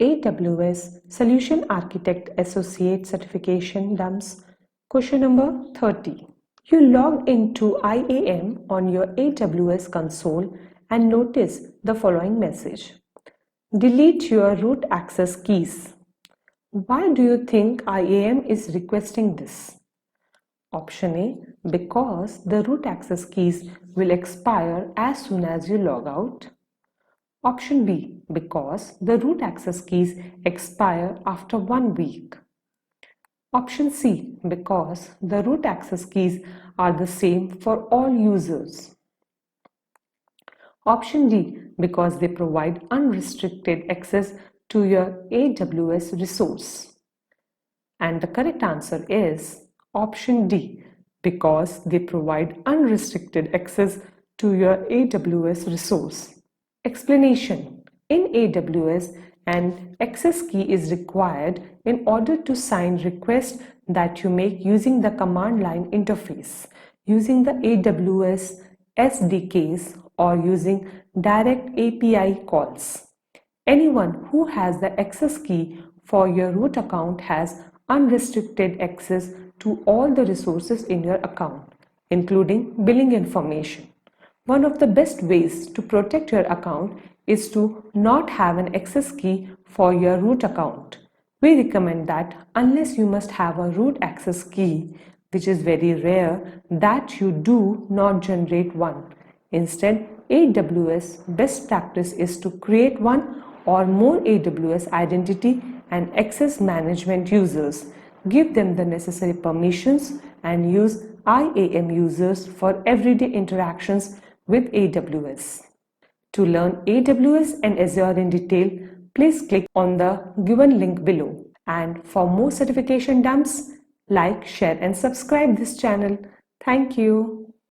AWS Solution Architect Associate Certification DUMS. Question number 30. You log into IAM on your AWS console and notice the following message. Delete your root access keys. Why do you think IAM is requesting this? Option A, because the root access keys will expire as soon as you log out. Option B, because the root access keys expire after 1 week. Option C, because the root access keys are the same for all users. Option D, because they provide unrestricted access to your AWS resource. And the correct answer is option D, because they provide unrestricted access to your AWS resource. Explanation. In AWS, an access key is required in order to sign requests that you make using the command line interface, using the AWS SDKs, or using direct API calls. Anyone who has the access key for your root account has unrestricted access to all the resources in your account, including billing information. One of the best ways to protect your account is to not have an access key for your root account. We recommend that unless you must have a root access key, which is very rare, that you do not generate one. Instead, AWS best practice is to create one or more AWS identity and access management users. Give them the necessary permissions and use IAM users for everyday interactions with AWS. To learn AWS and Azure in detail, please click on the given link below. And for more certification dumps, like, share and subscribe this channel. Thank you.